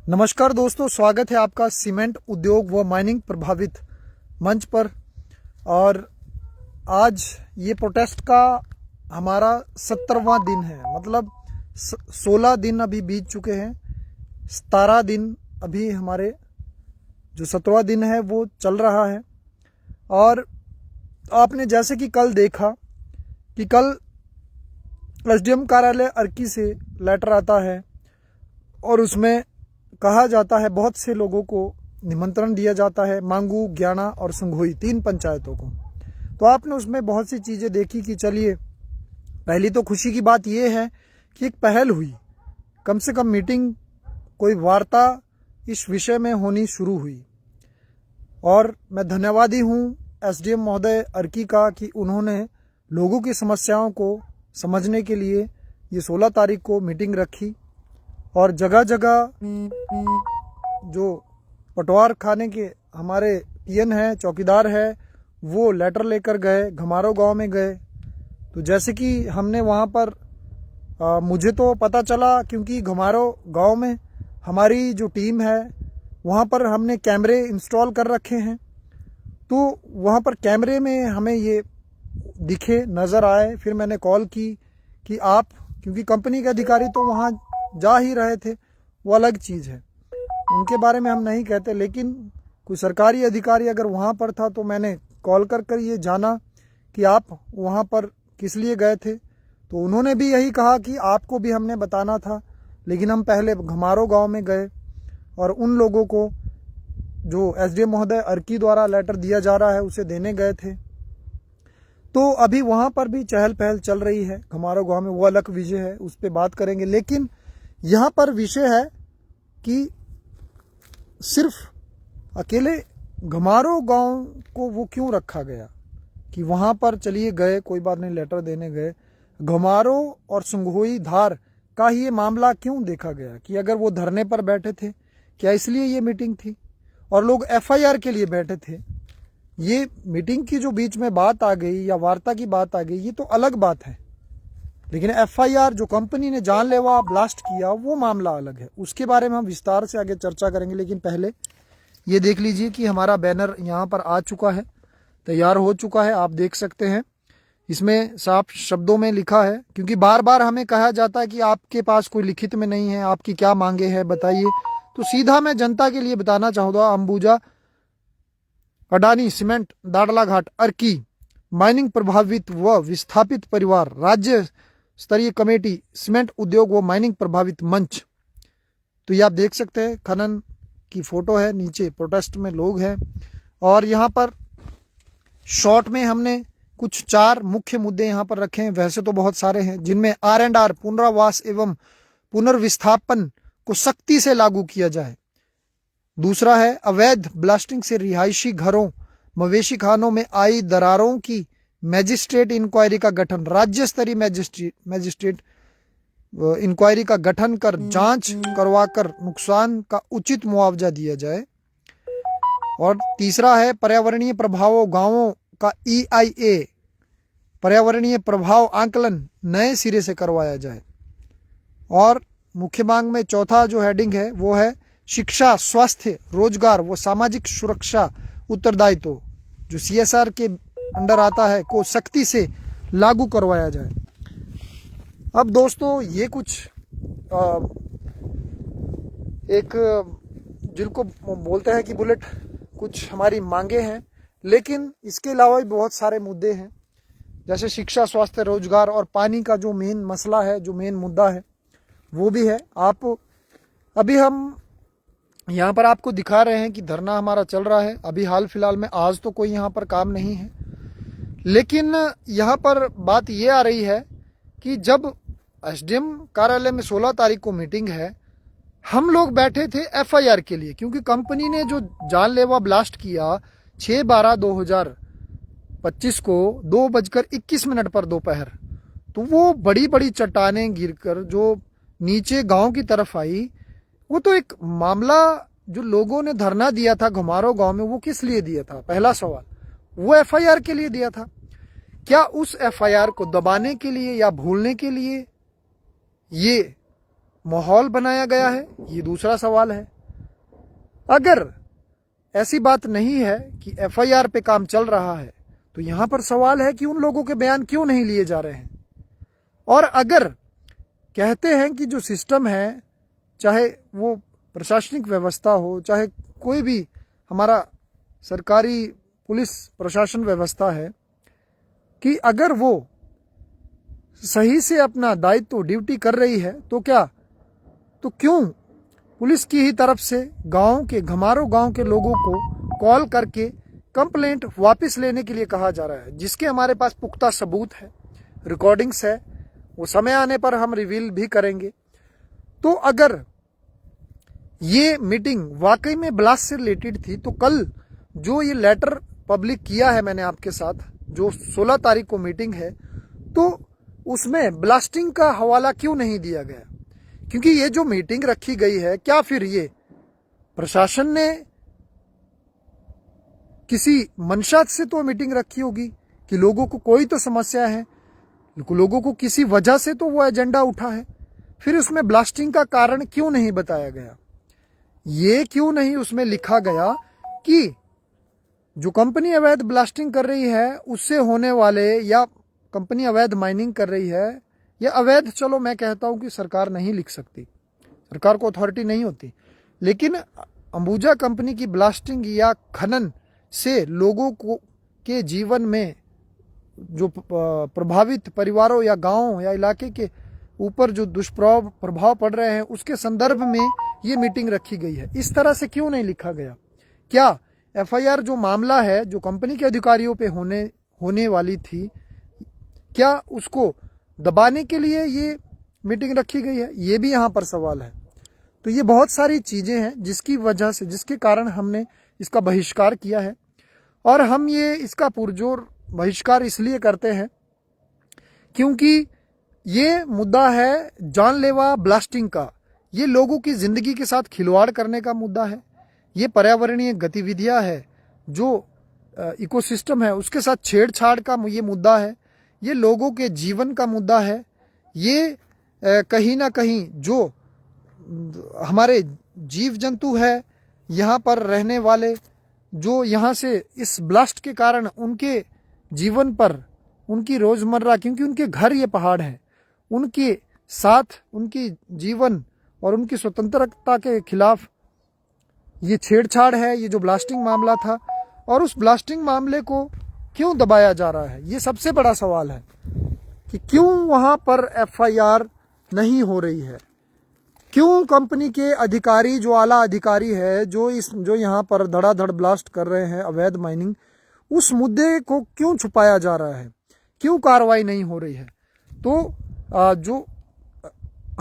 नमस्कार दोस्तों, स्वागत है आपका सीमेंट उद्योग व माइनिंग प्रभावित मंच पर। और आज ये प्रोटेस्ट का हमारा 17वां दिन है। मतलब 16 दिन अभी बीत चुके हैं, 17 दिन अभी हमारे जो 17वां दिन है वो चल रहा है। और आपने जैसे कि कल देखा कि कल एसडीएम कार्यालय अर्की से लेटर आता है और उसमें कहा जाता है, बहुत से लोगों को निमंत्रण दिया जाता है, मांगू, ज्ञाना और संघोई 3 पंचायतों को। तो आपने उसमें बहुत सी चीज़ें देखी कि चलिए, पहली तो खुशी की बात यह है कि एक पहल हुई, कम से कम मीटिंग, कोई वार्ता इस विषय में होनी शुरू हुई। और मैं धन्यवादी हूँ एसडीएम महोदय अर्की का कि उन्होंने लोगों की समस्याओं को समझने के लिए ये 16 तारीख को मीटिंग रखी। और जगह जगह जो पटवार खाने के हमारे पीएन हैं, चौकीदार है, वो लेटर लेकर गए, घमारो गांव में गए। तो जैसे कि हमने वहाँ पर मुझे तो पता चला, क्योंकि घमारो गांव में हमारी जो टीम है वहाँ पर हमने कैमरे इंस्टॉल कर रखे हैं। तो वहाँ पर कैमरे में हमें ये दिखे, नज़र आए। फिर मैंने कॉल की कि आप, क्योंकि कंपनी के अधिकारी तो वहाँ जा ही रहे थे, वो अलग चीज़ है, उनके बारे में हम नहीं कहते, लेकिन कोई सरकारी अधिकारी अगर वहाँ पर था तो मैंने कॉल कर ये जाना कि आप वहाँ पर किस लिए गए थे। तो उन्होंने भी यही कहा कि आपको भी हमने बताना था, लेकिन हम पहले घमारो गांव में गए और उन लोगों को जो एसडीएम महोदय अर्की द्वारा लेटर दिया जा रहा है उसे देने गए थे। तो अभी वहाँ पर भी चहल पहल चल रही है घमारो गांव में, वो अलग विषय है, उस पर बात करेंगे। लेकिन यहाँ पर विषय है कि सिर्फ अकेले घमारो गांव को वो क्यों रखा गया, कि वहाँ पर चलिए गए, कोई बात नहीं, लेटर देने गए, घमारो और संघोई धार का ही ये मामला क्यों देखा गया, कि अगर वो धरने पर बैठे थे, क्या इसलिए ये मीटिंग थी और लोग एफआईआर के लिए बैठे थे। ये मीटिंग की जो बीच में बात आ गई या वार्ता की बात आ गई, ये तो अलग बात है, लेकिन एफआईआर जो कंपनी ने जानलेवा ब्लास्ट किया वो मामला अलग है। उसके बारे में हम विस्तार से आगे चर्चा करेंगे। लेकिन पहले ये देख लीजिए कि हमारा बैनर यहाँ पर आ चुका है, तैयार हो चुका है, आप देख सकते हैं। इसमें साफ शब्दों में लिखा है, क्योंकि बार बार हमें कहा जाता है कि आपके पास कोई लिखित में नहीं है, आपकी क्या मांगे हैं बताइए। तो सीधा मैं जनता के लिए बताना चाहूँगा, अंबुजा अडानी सीमेंट दाड़ला घाट अर्की माइनिंग प्रभावित व विस्थापित परिवार राज्य स्तरीय कमेटी सीमेंट उद्योग व माइनिंग प्रभावित मंच। तो ये आप देख सकते हैं, खनन की फोटो है, नीचे प्रोटेस्ट में लोग हैं। और यहाँ पर शॉर्ट में हमने कुछ 4 मुख्य मुद्दे यहाँ पर रखे हैं, वैसे तो बहुत सारे हैं, जिनमें R&R पुनरावास एवं पुनर्विस्थापन को सख्ती से लागू किया जाए। दूसरा है अवैध ब्लास्टिंग से रिहायशी घरों, मवेशी खानों में आई दरारों की मैजिस्ट्रेट इंक्वायरी का गठन, राज्य स्तरीय मैजिस्ट्रेट इंक्वायरी का गठन कर जांच करवाकर नुकसान का उचित मुआवजा दिया जाए। और तीसरा है पर्यावरणीय प्रभावों गांवों का EIA पर्यावरणीय प्रभाव आंकलन नए सिरे से करवाया जाए। और मुख्य मांग में चौथा जो हेडिंग है वो है शिक्षा, स्वास्थ्य, रोजगार व सामाजिक सुरक्षा उत्तरदायित्व, जो CSR के अंडर आता है, को सख्ती से लागू करवाया जाए। अब दोस्तों, ये कुछ एक जिनको बोलते हैं कि बुलेट, कुछ हमारी मांगे हैं, लेकिन इसके अलावा भी बहुत सारे मुद्दे हैं, जैसे शिक्षा, स्वास्थ्य, रोजगार और पानी का जो मेन मसला है, जो मेन मुद्दा है, वो भी है। आप अभी हम यहाँ पर आपको दिखा रहे हैं कि धरना हमारा चल रहा है। अभी हाल फिलहाल में आज तो कोई यहाँ पर काम नहीं है, लेकिन यहाँ पर बात ये आ रही है कि जब एसडीएम कार्यालय में 16 तारीख को मीटिंग है, हम लोग बैठे थे एफआईआर के लिए, क्योंकि कंपनी ने जो जानलेवा ब्लास्ट किया 6/12/2025 को 2:21 पर दोपहर, तो वो बड़ी बड़ी चट्टानें गिरकर जो नीचे गांव की तरफ आई, वो तो एक मामला जो लोगों ने धरना दिया था घमारो गांव में, वो किस लिए दिया था? पहला सवाल, वो एफआईआर के लिए दिया था। क्या उस एफआईआर को दबाने के लिए या भूलने के लिए ये माहौल बनाया गया है? ये दूसरा सवाल है। अगर ऐसी बात नहीं है कि एफआईआर पे काम चल रहा है, तो यहां पर सवाल है कि उन लोगों के बयान क्यों नहीं लिए जा रहे हैं। और अगर कहते हैं कि जो सिस्टम है, चाहे वो प्रशासनिक व्यवस्था हो, चाहे कोई भी हमारा सरकारी पुलिस प्रशासन व्यवस्था है, कि अगर वो सही से अपना दायित्व ड्यूटी कर रही है, तो क्यों पुलिस की ही तरफ से गांव के घमारो गांव के लोगों को कॉल करके कंप्लेंट वापस लेने के लिए कहा जा रहा है, जिसके हमारे पास पुख्ता सबूत है, रिकॉर्डिंग्स है, वो समय आने पर हम रिवील भी करेंगे। तो अगर ये मीटिंग वाकई में ब्लास्ट से रिलेटेड थी, तो कल जो ये लेटर पब्लिक किया है मैंने आपके साथ, जो 16 तारीख को मीटिंग है, तो उसमें ब्लास्टिंग का हवाला क्यों नहीं दिया गया? क्योंकि ये जो मीटिंग रखी गई है, क्या फिर ये प्रशासन ने किसी मंशा से तो मीटिंग रखी होगी कि लोगों को कोई तो समस्या है, लोगों को किसी वजह से तो वो एजेंडा उठा है, फिर उसमें ब्लास्टिंग का कारण क्यों नहीं बताया गया? ये क्यों नहीं उसमें लिखा गया कि जो कंपनी अवैध ब्लास्टिंग कर रही है उससे होने वाले, या कंपनी अवैध माइनिंग कर रही है, या अवैध, चलो मैं कहता हूं कि सरकार नहीं लिख सकती, सरकार को अथॉरिटी नहीं होती, लेकिन अंबुजा कंपनी की ब्लास्टिंग या खनन से लोगों को के जीवन में जो प्रभावित परिवारों या गांव या इलाके के ऊपर जो दुष्प्रभाव पड़ रहे हैं, उसके संदर्भ में ये मीटिंग रखी गई है। इस तरह से क्यों नहीं लिखा गया? क्या एफआईआर जो मामला है, जो कंपनी के अधिकारियों पे होने वाली थी, क्या उसको दबाने के लिए ये मीटिंग रखी गई है? ये भी यहाँ पर सवाल है। तो ये बहुत सारी चीजें हैं जिसकी वजह से, जिसके कारण हमने इसका बहिष्कार किया है। और हम ये इसका पुरजोर बहिष्कार इसलिए करते हैं क्योंकि ये मुद्दा है जानलेवा ब्लास्टिंग का। ये लोगों की जिंदगी के साथ खिलवाड़ करने का मुद्दा है, ये पर्यावरणीय गतिविधियां है, जो इकोसिस्टम है उसके साथ छेड़छाड़ का ये मुद्दा है, ये लोगों के जीवन का मुद्दा है, ये कहीं ना कहीं जो हमारे जीव जंतु है, यहाँ पर रहने वाले, जो यहाँ से इस ब्लास्ट के कारण उनके जीवन पर, उनकी रोजमर्रा, क्योंकि उनके घर ये पहाड़ हैं, उनके साथ उनकी जीवन और उनकी स्वतंत्रता के खिलाफ ये छेड़छाड़ है, ये जो ब्लास्टिंग मामला था। और उस ब्लास्टिंग मामले को क्यों दबाया जा रहा है, ये सबसे बड़ा सवाल है कि क्यों वहां पर एफआईआर नहीं हो रही है, क्यों कंपनी के अधिकारी, जो आला अधिकारी है, जो यहाँ पर धड़ाधड़ ब्लास्ट कर रहे हैं अवैध माइनिंग, उस मुद्दे को क्यों छुपाया जा रहा है, क्यों कार्रवाई नहीं हो रही है? तो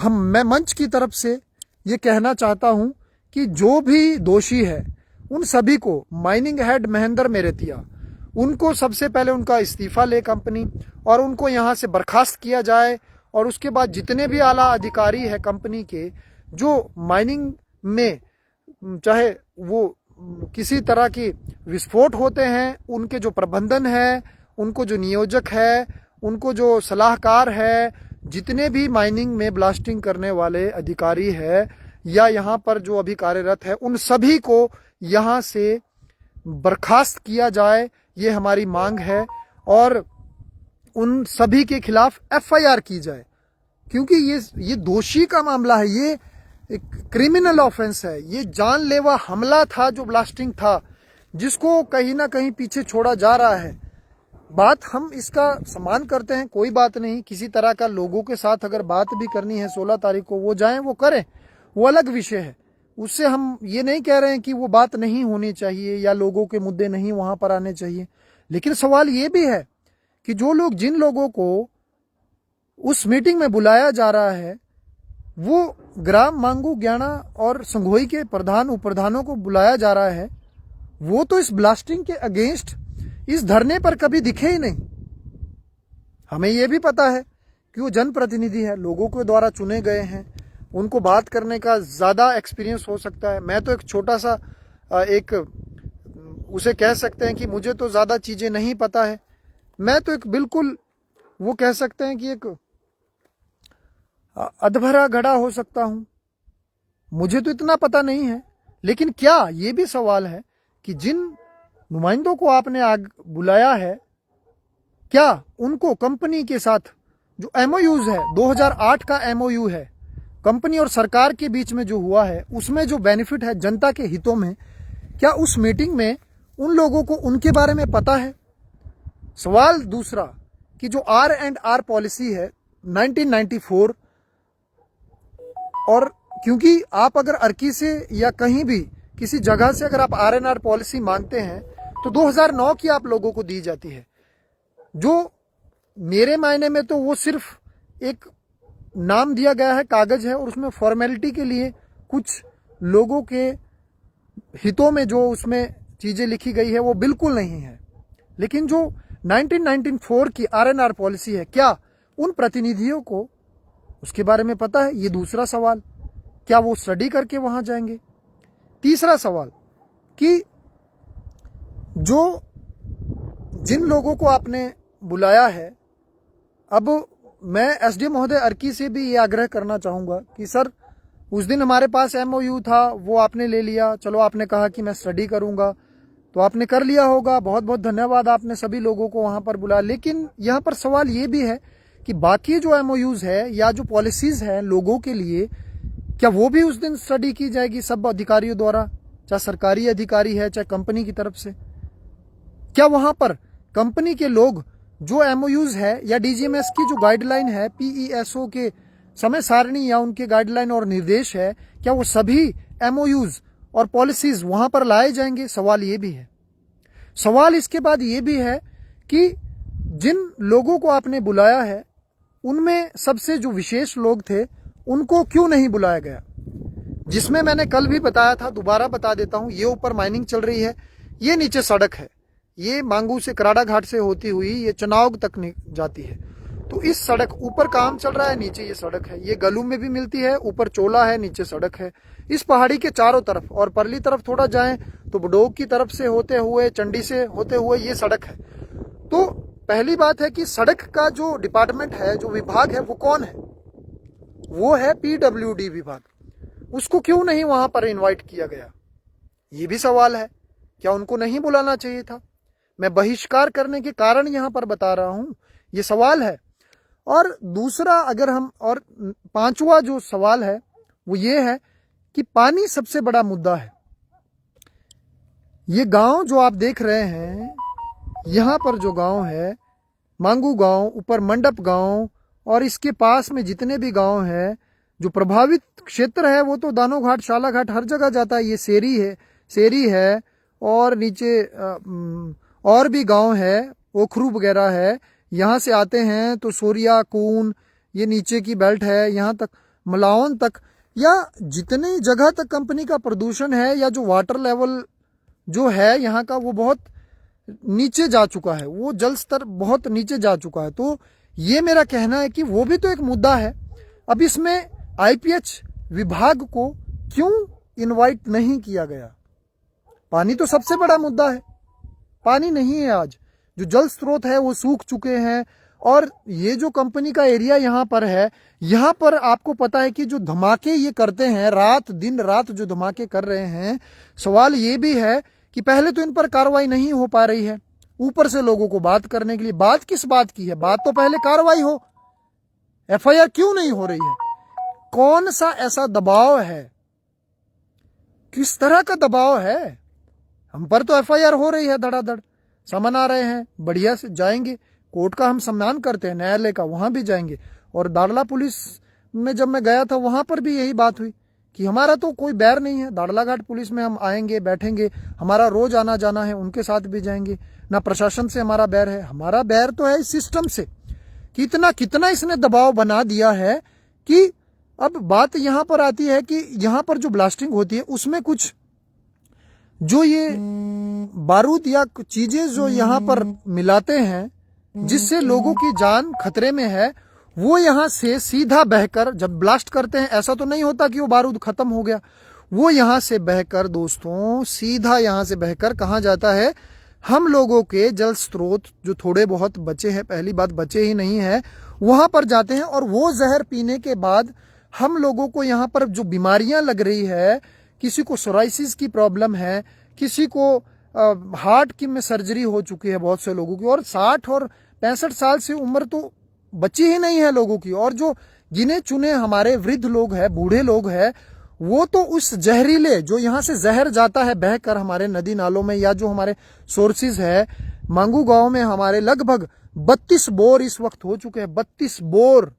मैं मंच की तरफ से ये कहना चाहता हूं कि जो भी दोषी है उन सभी को, माइनिंग हेड महेंद्र मेरेतिया, उनको सबसे पहले उनका इस्तीफा ले कंपनी, और उनको यहाँ से बर्खास्त किया जाए। और उसके बाद जितने भी आला अधिकारी है कंपनी के, जो माइनिंग में चाहे वो किसी तरह की विस्फोट होते हैं, उनके जो प्रबंधन है, उनको जो नियोजक है, उनको जो सलाहकार है, जितने भी माइनिंग में ब्लास्टिंग करने वाले अधिकारी है या यहाँ पर जो अभी कार्यरत है, उन सभी को यहाँ से बर्खास्त किया जाए, ये हमारी मांग है। और उन सभी के खिलाफ एफआईआर की जाए, क्योंकि ये दोषी का मामला है, ये एक क्रिमिनल ऑफेंस है, ये जानलेवा हमला था जो ब्लास्टिंग था, जिसको कहीं ना कहीं पीछे छोड़ा जा रहा है। बात हम इसका सम्मान करते हैं, कोई बात नहीं, किसी तरह का लोगों के साथ अगर बात भी करनी है 16 तारीख को, वो जाएं, वो करें, वो अलग विषय है। उससे हम ये नहीं कह रहे हैं कि वो बात नहीं होनी चाहिए या लोगों के मुद्दे नहीं वहां पर आने चाहिए, लेकिन सवाल ये भी है कि जिन लोगों को उस मीटिंग में बुलाया जा रहा है, वो ग्राम मांगू ज्ञाना और संघोई के प्रधान उपप्रधानों को बुलाया जा रहा है, वो तो इस ब्लास्टिंग के अगेंस्ट इस धरने पर कभी दिखे ही नहीं। हमें यह भी पता है कि वो जनप्रतिनिधि है, लोगों के द्वारा चुने गए हैं, उनको बात करने का ज्यादा एक्सपीरियंस हो सकता है। मैं तो एक छोटा सा उसे कह सकते हैं कि मुझे तो ज्यादा चीजें नहीं पता है, मैं तो एक बिल्कुल वो कह सकते हैं कि एक अधभरा घड़ा हो सकता हूं, मुझे तो इतना पता नहीं है। लेकिन क्या ये भी सवाल है कि जिन नुमाइंदों को आपने आग बुलाया है, क्या उनको कंपनी के साथ जो एमओयूज है, 2008 का एमओयू है कंपनी और सरकार के बीच में जो हुआ है, उसमें जो बेनिफिट है जनता के हितों में, क्या उस मीटिंग में उन लोगों को उनके बारे में पता है? सवाल दूसरा कि जो R&R पॉलिसी है 1994, और क्योंकि आप अगर अर्की से या कहीं भी किसी जगह से अगर आप R&R पॉलिसी मांगते हैं तो 2009 की आप लोगों को दी जाती है, जो मेरे मायने में तो वो सिर्फ एक नाम दिया गया है, कागज है, और उसमें फॉर्मेलिटी के लिए कुछ लोगों के हितों में जो उसमें चीजें लिखी गई है वो बिल्कुल नहीं है। लेकिन जो 1994 की R&R पॉलिसी है, क्या उन प्रतिनिधियों को उसके बारे में पता है? ये दूसरा सवाल, क्या वो स्टडी करके वहां जाएंगे? तीसरा सवाल कि जो जिन लोगों को आपने बुलाया है, अब मैं एसडीएम महोदय अर्की से भी ये आग्रह करना चाहूंगा कि सर, उस दिन हमारे पास एमओयू था, वो आपने ले लिया, चलो आपने कहा कि मैं स्टडी करूंगा, तो आपने कर लिया होगा, बहुत बहुत धन्यवाद, आपने सभी लोगों को वहां पर बुलाया। लेकिन यहाँ पर सवाल ये भी है कि बाकी जो एमओयूज है या जो पॉलिसीज है लोगों के लिए, क्या वो भी उस दिन स्टडी की जाएगी सब अधिकारियों द्वारा, चाहे सरकारी अधिकारी है चाहे कंपनी की तरफ से? क्या वहां पर कंपनी के लोग जो एमओयूज है या डीजीएमएस की जो गाइडलाइन है, पीईएसओ के समय सारणी या उनके गाइडलाइन और निर्देश है, क्या वो सभी एमओयूज और पॉलिसीज वहां पर लाए जाएंगे? सवाल ये भी है। सवाल इसके बाद ये भी है कि जिन लोगों को आपने बुलाया है उनमें सबसे जो विशेष लोग थे उनको क्यों नहीं बुलाया गया? जिसमें मैंने कल भी बताया था, दोबारा बता देता हूं, ये ऊपर माइनिंग चल रही है, ये नीचे सड़क है, ये मांगू से कराड़ा घाट से होती हुई ये चनाव तक जाती है। तो इस सड़क, ऊपर काम चल रहा है, नीचे ये सड़क है, ये गलू में भी मिलती है, ऊपर चोला है, नीचे सड़क है। इस पहाड़ी के चारों तरफ, और परली तरफ थोड़ा जाएं तो बडोग की तरफ से होते हुए, चंडी से होते हुए ये सड़क है। तो पहली बात है कि सड़क का जो डिपार्टमेंट है, जो विभाग है, वो कौन है? वो है पीडब्ल्यूडी विभाग। उसको क्यों नहीं वहां पर इनवाइट किया गया? ये भी सवाल है। क्या उनको नहीं बुलाना चाहिए था? मैं बहिष्कार करने के कारण यहां पर बता रहा हूं, ये सवाल है। और दूसरा, अगर हम, और पांचवा जो सवाल है वो ये है कि पानी सबसे बड़ा मुद्दा है। ये गांव जो आप देख रहे हैं, यहां पर जो गांव है, मांगू गांव, ऊपर मंडप गांव, और इसके पास में जितने भी गांव हैं, जो प्रभावित क्षेत्र है वो तो दानो घाट, शाला घाट, हर जगह जाता है। ये सेरी है और नीचे और भी गांव है, ओखरू वगैरह है, यहाँ से आते हैं तो सोरिया, कून, ये नीचे की बेल्ट है, यहाँ तक मलावन तक, या जितनी जगह तक कंपनी का प्रदूषण है या जो वाटर लेवल जो है यहाँ का, वो बहुत नीचे जा चुका है, वो जल स्तर बहुत नीचे जा चुका है। तो ये मेरा कहना है कि वो भी तो एक मुद्दा है। अब इसमें आईपीएच विभाग को क्यों इनवाइट नहीं किया गया? पानी तो सबसे बड़ा मुद्दा है, पानी नहीं है। आज जो जल स्रोत है वो सूख चुके हैं, और ये जो कंपनी का एरिया यहाँ पर है, यहाँ पर आपको पता है कि जो धमाके ये करते हैं, रात दिन रात जो धमाके कर रहे हैं, सवाल ये भी है कि पहले तो इन पर कार्रवाई नहीं हो पा रही है, ऊपर से लोगों को बात करने के लिए, बात किस बात की है? बात तो पहले कार्रवाई हो, एफआईआर क्यों नहीं हो रही है? कौन सा ऐसा दबाव है? किस तरह का दबाव है? हम पर तो एफआईआर हो रही है, धड़ाधड़ समन आ रहे हैं, बढ़िया से जाएंगे, कोर्ट का हम सम्मान करते हैं, न्यायालय का, वहां भी जाएंगे। और दाड़ला पुलिस में जब मैं गया था वहां पर भी यही बात हुई कि हमारा तो कोई बैर नहीं है, दाड़ला घाट पुलिस में हम आएंगे, बैठेंगे, हमारा रोज आना जाना है, उनके साथ भी जाएंगे, ना प्रशासन से हमारा बैर है। हमारा बैर तो है इस सिस्टम से। कितना इसने दबाव बना दिया है कि अब बात यहां पर आती है कि यहां पर जो ब्लास्टिंग होती है उसमें कुछ जो ये बारूद या चीजें जो यहाँ पर मिलाते हैं, जिससे लोगों की जान खतरे में है, वो यहाँ से सीधा बहकर, जब ब्लास्ट करते हैं ऐसा तो नहीं होता कि वो बारूद खत्म हो गया, वो यहाँ से बहकर दोस्तों सीधा यहाँ से बहकर कहाँ जाता है? हम लोगों के जल स्रोत जो थोड़े बहुत बचे हैं, पहली बात बचे ही नहीं है, वहां पर जाते हैं। और वो जहर पीने के बाद हम लोगों को यहाँ पर जो बीमारियां लग रही है किसी को सोराइसिस की प्रॉब्लम है, किसी को हार्ट की में सर्जरी हो चुकी है बहुत से लोगों की, और 60 और 65 साल से उम्र तो बची ही नहीं है लोगों की। और जो गिने चुने हमारे वृद्ध लोग हैं, बूढ़े लोग हैं, वो तो उस जहरीले, जो यहाँ से जहर जाता है बहकर हमारे नदी नालों में, या जो हमारे सोर्सेज है, मांगू गांव में हमारे लगभग 32 बोर इस वक्त हो चुके हैं। 32 बोर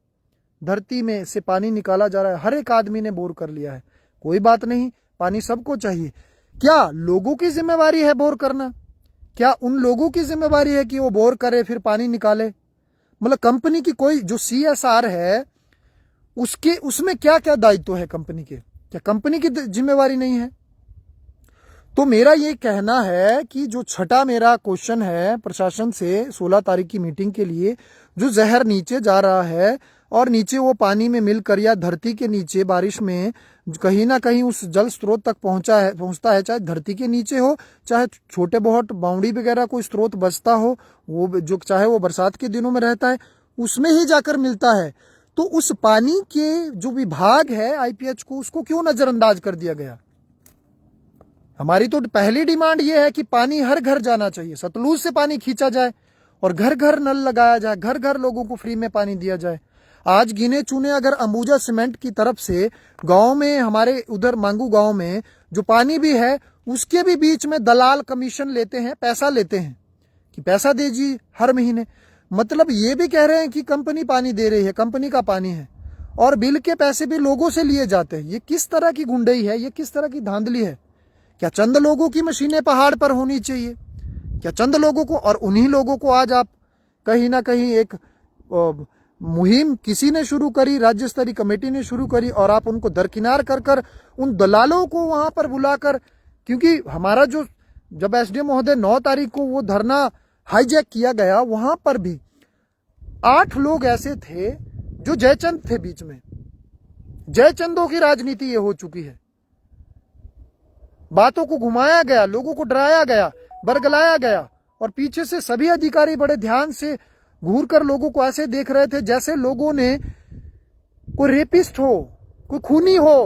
धरती में से पानी निकाला जा रहा है। हर एक आदमी ने बोर कर लिया है। कोई बात नहीं, पानी सबको चाहिए। क्या लोगों की जिम्मेवारी है बोर करना? क्या उन लोगों की जिम्मेवारी है कि वो बोर करे फिर पानी निकाले? मतलब कंपनी की कोई जो CSR है उसके, उसमें क्या क्या दायित्व है कंपनी के? क्या कंपनी की जिम्मेवारी नहीं है? तो मेरा ये कहना है कि जो छठा मेरा क्वेश्चन है प्रशासन से 16 तारीख की मीटिंग के लिए, जो जहर नीचे जा रहा है और नीचे वो पानी में मिलकर या धरती के नीचे बारिश में कहीं ना कहीं उस जल स्रोत तक पहुंचता है, चाहे धरती के नीचे हो, चाहे छोटे बहुत बाउंड्री वगैरह कोई स्रोत बचता हो, वो जो चाहे वो बरसात के दिनों में रहता है, उसमें ही जाकर मिलता है। तो उस पानी के जो विभाग है IPH को, उसको क्यों नजरअंदाज कर दिया गया? हमारी तो पहली डिमांड ये है कि पानी हर घर जाना चाहिए, सतलुज से पानी खींचा जाए और घर घर नल लगाया जाए, घर घर लोगों को फ्री में पानी दिया जाए। आज गिने चुने अगर अंबुजा सीमेंट की तरफ से गांव में, हमारे उधर मांगू गांव में जो पानी भी है, उसके भी बीच में दलाल कमीशन लेते हैं, पैसा लेते हैं कि पैसा दीजिए हर महीने। मतलब ये भी कह रहे हैं कि कंपनी पानी दे रही है, कंपनी का पानी है, और बिल के पैसे भी लोगों से लिए जाते हैं। ये किस तरह की गुंडई है? ये किस तरह की धांधली है? क्या चंद लोगों की मशीनें पहाड़ पर होनी चाहिए? क्या चंद लोगों को? और उन्हीं लोगों को आज आप कहीं ना कहीं एक मुहिम किसी ने शुरू करी, राज्य स्तरीय कमेटी ने शुरू करी, और आप उनको दरकिनार कर कर उन दलालों को वहां पर बुलाकर, क्योंकि हमारा जो जब SDM महोदय 9 तारीख को वो धरना हाईजैक किया गया, वहां पर भी 8 लोग ऐसे थे जो जयचंद थे बीच में। जयचंदों की राजनीति ये हो चुकी है। बातों को घुमाया गया, लोगों को डराया गया, बरगलाया गया, और पीछे से सभी अधिकारी बड़े ध्यान से घूर कर लोगों को ऐसे देख रहे थे जैसे लोगों ने कोई रेपिस्ट हो, कोई खूनी हो।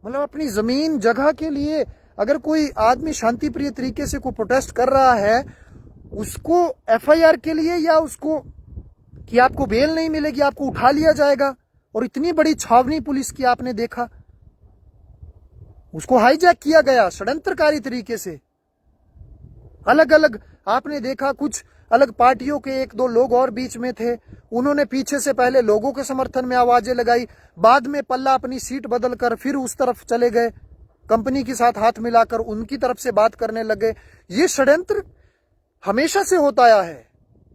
मतलब अपनी जमीन जगह के लिए अगर कोई आदमी शांति प्रिय तरीके से कोई प्रोटेस्ट कर रहा है, उसको FIR के लिए, या उसको कि आपको बेल नहीं मिलेगी, आपको उठा लिया जाएगा, और इतनी बड़ी छावनी पुलिस की आपने देखा, उसको हाईजैक किया गया षड्यंत्रकारी तरीके से। अलग अलग आपने देखा, कुछ अलग पार्टियों के 1-2 लोग और बीच में थे, उन्होंने पीछे से पहले लोगों के समर्थन में आवाजें लगाई, बाद में पल्ला अपनी सीट बदलकर फिर उस तरफ चले गए, कंपनी के साथ हाथ मिलाकर उनकी तरफ से बात करने लगे। ये षड्यंत्र हमेशा से होता आया है।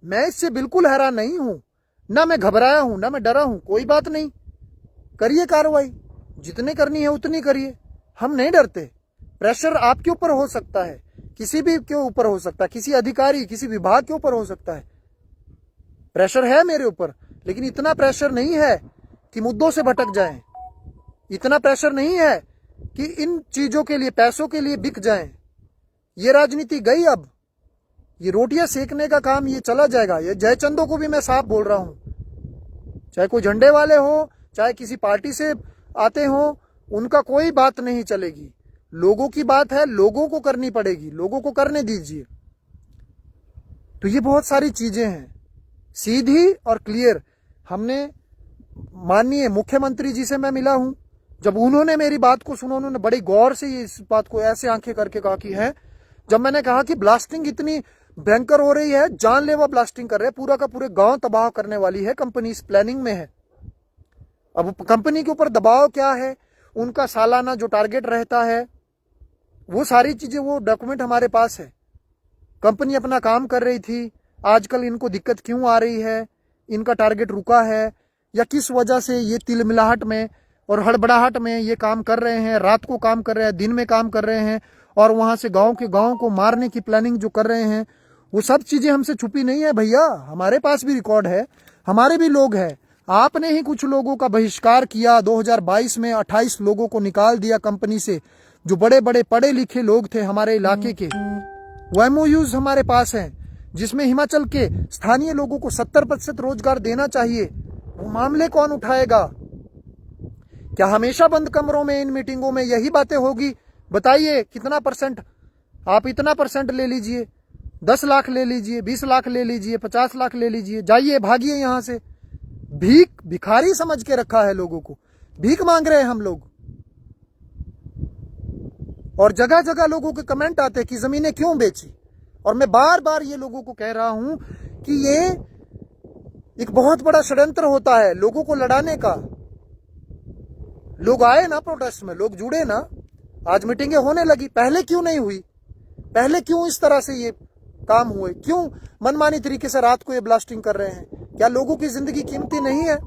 मैं इससे बिल्कुल हैरान नहीं हूं, ना मैं घबराया हूं, ना मैं डरा हूं। कोई बात नहीं, करिए कार्रवाई, जितनी करनी है उतनी करिए, हम नहीं डरते। प्रेशर आपके ऊपर हो सकता है, किसी भी के ऊपर हो सकता है, किसी अधिकारी, किसी विभाग के ऊपर हो सकता है। प्रेशर है मेरे ऊपर, लेकिन इतना प्रेशर नहीं है कि मुद्दों से भटक जाएं। इतना प्रेशर नहीं है कि इन चीजों के लिए, पैसों के लिए बिक जाएं। ये राजनीति गई, अब ये रोटियां सेकने का काम ये चला जाएगा। ये जयचंदों को भी मैं साफ बोल रहा हूं, चाहे कोई झंडे वाले हो, चाहे किसी पार्टी से आते हो, उनका कोई बात नहीं चलेगी। लोगों की बात है, लोगों को करनी पड़ेगी, लोगों को करने दीजिए। तो ये बहुत सारी चीजें हैं, सीधी और क्लियर। हमने माननीय मुख्यमंत्री जी से मैं मिला हूं, जब उन्होंने मेरी बात को सुना, उन्होंने बड़ी गौर से इस बात को ऐसे आंखें करके कहा कि है, जब मैंने कहा कि ब्लास्टिंग इतनी भयंकर हो रही है, जानलेवा ब्लास्टिंग कर रहे हैं, पूरा का पूरे गांव तबाह करने वाली है, कंपनी इस प्लानिंग में है। अब कंपनी के ऊपर दबाव क्या है, उनका सालाना जो टारगेट रहता है, वो सारी चीजें, वो डॉक्यूमेंट हमारे पास है। कंपनी अपना काम कर रही थी, आजकल इनको दिक्कत क्यों आ रही है, इनका टारगेट रुका है, या किस वजह से ये तिलमिलाहट में और हड़बड़ाहट में ये काम कर रहे हैं, रात को काम कर रहे हैं, दिन में काम कर रहे हैं, और वहां से गांव को मारने की प्लानिंग जो कर रहे हैं, वो सब चीजें हमसे छुपी नहीं है भैया। हमारे पास भी रिकॉर्ड है, हमारे भी लोग हैं। आपने ही कुछ लोगों का बहिष्कार किया, 2022 में 28 लोगों को निकाल दिया कंपनी से, जो बड़े बड़े पढ़े लिखे लोग थे हमारे इलाके के। वो MOUs हमारे पास हैं, जिसमें हिमाचल के स्थानीय लोगों को 70% रोजगार देना चाहिए। वो मामले कौन उठाएगा? क्या हमेशा बंद कमरों में इन मीटिंगों में यही बातें होगी? बताइए कितना परसेंट, आप इतना परसेंट ले लीजिए, 10 लाख ले लीजिए, 20 लाख ले लीजिए, 50 लाख ले लीजिए, जाइए भागिए यहां से। भिखारी समझ के रखा है लोगों को, भीख मांग रहे हैं हम लोग। और जगह जगह लोगों के कमेंट आते हैं कि जमीनें क्यों बेची। और मैं बार बार ये लोगों को कह रहा हूं कि ये एक बहुत बड़ा षड्यंत्र होता है लोगों को लड़ाने का। लोग आए ना प्रोटेस्ट में, लोग जुड़े ना, आज मीटिंगें होने लगी। पहले क्यों नहीं हुई? पहले क्यों इस तरह से ये काम हुए? क्यों मनमानी तरीके से रात को ये ब्लास्टिंग कर रहे हैं? क्या लोगों की जिंदगी कीमती नहीं है?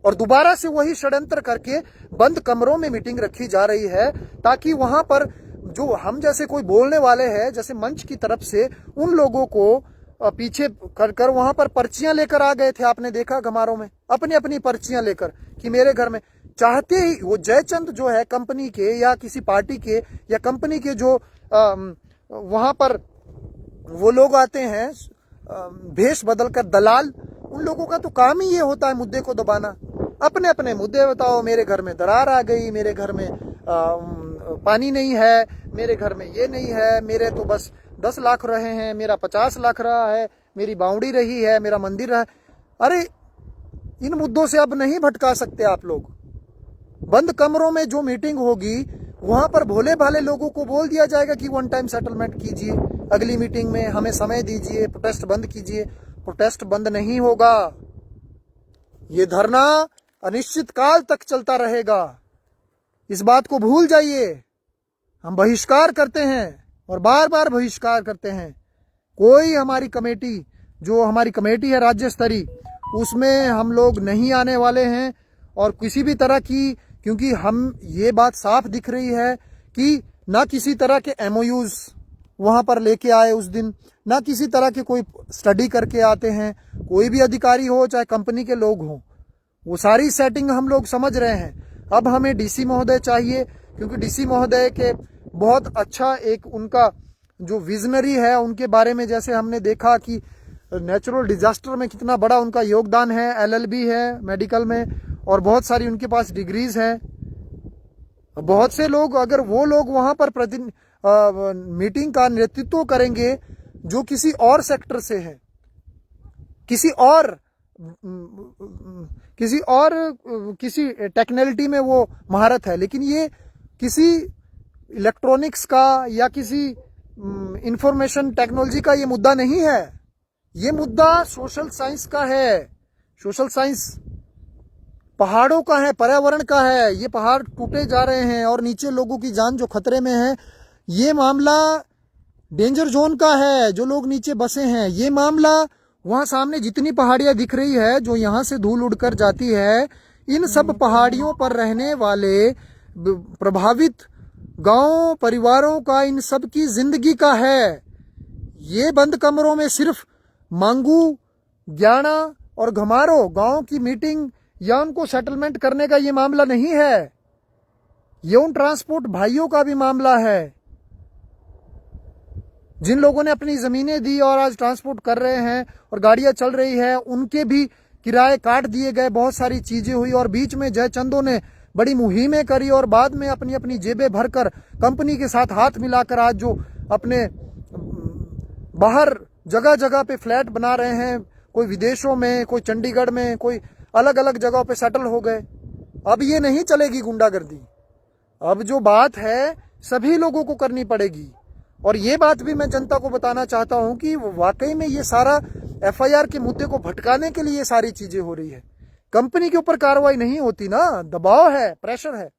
और दोबारा से वही षड्यंत्र करके बंद कमरों में मीटिंग रखी जा रही है ताकि वहां पर जो हम जैसे कोई बोलने वाले हैं, जैसे मंच की तरफ से उन लोगों को पीछे कर वहां पर पर्चियां लेकर आ गए थे। आपने देखा गमारों में अपनी अपनी पर्चियां लेकर कि मेरे घर में, चाहते ही वो जयचंद जो है कंपनी के या किसी पार्टी के या कंपनी के जो वहां पर वो लोग आते हैं भेष बदलकर दलाल, उन लोगों का तो काम ही ये होता है मुद्दे को दबाना। अपने अपने मुद्दे बताओ, मेरे घर में दरार आ गई, मेरे घर में पानी नहीं है, मेरे घर में ये नहीं है, मेरे तो बस 10 लाख रहे हैं, मेरा 50 लाख रहा है, मेरी बाउंड्री रही है, मेरा मंदिर रहा है। अरे इन मुद्दों से अब नहीं भटका सकते आप लोग। बंद कमरों में जो मीटिंग होगी वहां पर भोले भाले लोगों को बोल दिया जाएगा कि वन टाइम सेटलमेंट कीजिए, अगली मीटिंग में हमें समय दीजिए, प्रोटेस्ट बंद कीजिए। प्रोटेस्ट बंद नहीं होगा, ये धरना अनिश्चित काल तक चलता रहेगा। इस बात को भूल जाइए। हम बहिष्कार करते हैं और बार बार बहिष्कार करते हैं। कोई हमारी कमेटी, जो हमारी कमेटी है राज्य स्तरीय, उसमें हम लोग नहीं आने वाले हैं। और किसी भी तरह की, क्योंकि हम ये बात साफ दिख रही है कि ना किसी तरह के एमओयूज वहां पर लेके आए उस दिन, ना किसी तरह के कोई स्टडी करके आते हैं। कोई भी अधिकारी हो चाहे कंपनी के लोग हों, वो सारी सेटिंग हम लोग समझ रहे हैं। अब हमें डीसी महोदय चाहिए, क्योंकि डीसी महोदय के बहुत अच्छा एक उनका जो विजनरी है, उनके बारे में जैसे हमने देखा कि नेचुरल डिजास्टर में कितना बड़ा उनका योगदान है, एलएलबी है मेडिकल में, और बहुत सारी उनके पास डिग्रीज हैं। बहुत से लोग, अगर वो लोग वहां पर मीटिंग का नेतृत्व करेंगे जो किसी और सेक्टर से है, किसी टेक्नोलॉजी में वो महारत है, लेकिन ये किसी इलेक्ट्रॉनिक्स का या किसी इंफॉर्मेशन टेक्नोलॉजी का ये मुद्दा नहीं है। ये मुद्दा सोशल साइंस का है। सोशल साइंस पहाड़ों का है, पर्यावरण का है। ये पहाड़ टूटे जा रहे हैं और नीचे लोगों की जान जो खतरे में है। ये मामला डेंजर जोन का है, जो लोग नीचे बसे हैं। ये मामला वहां सामने जितनी पहाड़ियां दिख रही है, जो यहां से धूल उड़कर जाती है, इन सब पहाड़ियों पर रहने वाले प्रभावित गांव परिवारों का, इन सब की जिंदगी का है। ये बंद कमरों में सिर्फ मांगू, ज्ञाना और घमारो गांव की मीटिंग या उनको सेटलमेंट करने का ये मामला नहीं है। ये उन ट्रांसपोर्ट भाइयों का भी मामला है जिन लोगों ने अपनी जमीनें दी और आज ट्रांसपोर्ट कर रहे हैं और गाड़ियां चल रही है, उनके भी किराए काट दिए गए। बहुत सारी चीजें हुई और बीच में जयचंदों ने बड़ी मुहिमें करी और बाद में अपनी अपनी जेबें भरकर कंपनी के साथ हाथ मिलाकर आज जो अपने बाहर जगह जगह पे फ्लैट बना रहे हैं, कोई विदेशों में, कोई चंडीगढ़ में, कोई अलग अलग जगहों पे सेटल हो गए। अब ये नहीं चलेगी गुंडागर्दी। अब जो बात है सभी लोगों को करनी पड़ेगी। और ये बात भी मैं जनता को बताना चाहता हूं कि वाकई में ये सारा एफआईआर के मुद्दे को भटकाने के लिए ये सारी चीजें हो रही है। कंपनी के ऊपर कार्रवाई नहीं होती ना, दबाव है, प्रेशर है।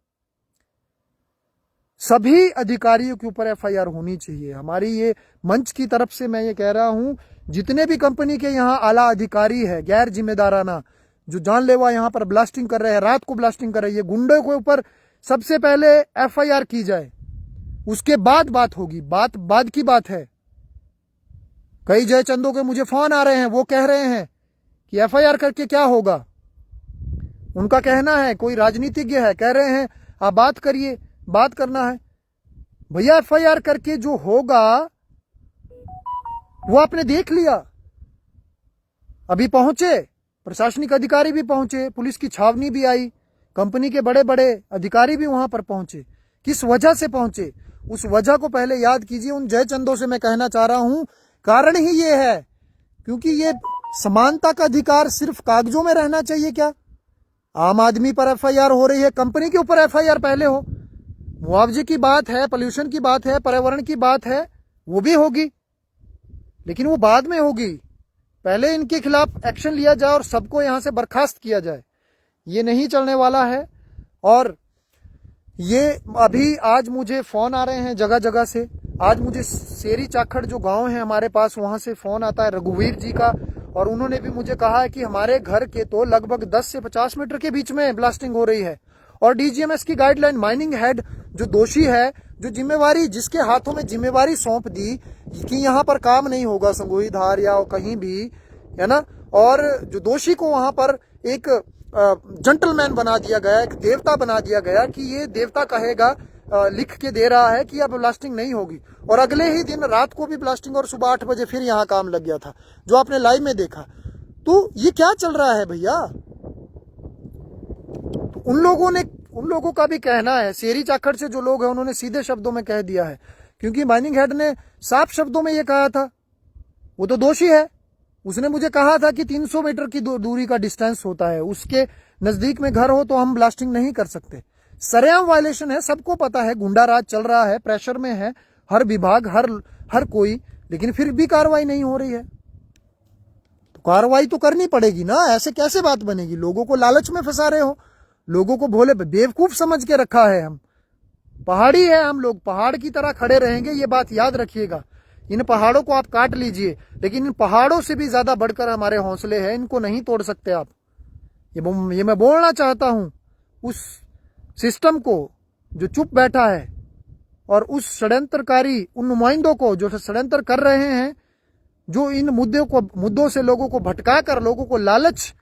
सभी अधिकारियों के ऊपर एफआईआर होनी चाहिए। हमारी ये मंच की तरफ से मैं ये कह रहा हूं, जितने भी कंपनी के यहाँ आला अधिकारी है गैर जिम्मेदाराना, जो जानलेवा यहाँ पर ब्लास्टिंग कर रहे हैं, रात को ब्लास्टिंग कर रहे हैं, ये गुंडों के ऊपर सबसे पहले एफआईआर की जाए, उसके बाद बात होगी। बात बाद की बात है। कई जयचंदों के मुझे फोन आ रहे हैं, वो कह रहे हैं कि एफआईआर करके क्या होगा। उनका कहना है, कोई राजनीतिज्ञ है, कह रहे हैं आप बात करिए, बात करना है। भैया एफआईआर करके जो होगा वो आपने देख लिया। अभी पहुंचे प्रशासनिक अधिकारी भी पहुंचे, पुलिस की छावनी भी आई, कंपनी के बड़े बड़े अधिकारी भी वहां पर पहुंचे। किस वजह से पहुंचे, उस वजह को पहले याद कीजिए। उन जयचंदों से मैं कहना चाह रहा हूं, कारण ही ये है क्योंकि ये समानता का अधिकार सिर्फ कागजों में रहना चाहिए क्या? आम आदमी पर एफआईआर हो रही है, कंपनी के ऊपर एफआईआर पहले हो। मुआवजे की बात है, पोल्यूशन की बात है, पर्यावरण की बात है, वो भी होगी, लेकिन वो बाद में होगी। पहले इनके खिलाफ एक्शन लिया जाए और सबको यहां से बर्खास्त किया जाए। ये नहीं चलने वाला है। और ये अभी आज मुझे फोन आ रहे हैं जगह जगह से। आज मुझे सेरी चाखड़ जो गांव है हमारे पास, वहां से फोन आता है रघुवीर जी का, और उन्होंने भी मुझे कहा है कि हमारे घर के तो लगभग 10 से 50 मीटर के बीच में ब्लास्टिंग हो रही है। और डीजीएमएस की गाइडलाइन, माइनिंग हेड जो दोषी है, जो जिम्मेवारी, जिसके हाथों में जिम्मेवारी सौंप दी कि यहाँ पर काम नहीं होगा संगोई धार या कहीं भी, है ना, और जो दोषी को वहां पर एक जेंटलमैन बना दिया गया, एक देवता बना दिया गया कि ये देवता कहेगा, लिख के दे रहा है कि अब ब्लास्टिंग नहीं होगी। और अगले ही दिन रात को भी ब्लास्टिंग, और सुबह 8 बजे फिर यहाँ काम लग गया था, जो आपने लाइव में देखा। तो ये क्या चल रहा है भैया? तो उन लोगों का भी कहना है, सेरी चाखड़ से जो लोग हैं उन्होंने सीधे शब्दों में कह दिया है, क्योंकि माइनिंग हेड ने साफ शब्दों में ये कहा था, वो तो दोषी है। उसने मुझे कहा था कि 300 मीटर की दूरी का डिस्टेंस होता है, उसके नजदीक में घर हो तो हम ब्लास्टिंग नहीं कर सकते। सरेआम वायलेशन है, सबको पता है, गुंडा राज चल रहा है, प्रेशर में है हर विभाग, हर कोई, लेकिन फिर भी कार्रवाई नहीं हो रही है। तो कार्रवाई तो करनी पड़ेगी ना, ऐसे कैसे बात बनेगी? लोगों को लालच में फंसा रहे हो, लोगों को भोले बेवकूफ समझ के रखा है। हम पहाड़ी है, हम लोग पहाड़ की तरह खड़े रहेंगे, ये बात याद रखिएगा। इन पहाड़ों को आप काट लीजिए, लेकिन इन पहाड़ों से भी ज्यादा बढ़कर हमारे हौसले हैं, इनको नहीं तोड़ सकते आप। ये मैं बोलना चाहता हूं उस सिस्टम को जो चुप बैठा है, और उस षड्यंत्रकारी उन नुमाइंदों को जो षड्यंत्र कर रहे हैं, जो इन मुद्दों से लोगों को भटका कर लोगों को लालच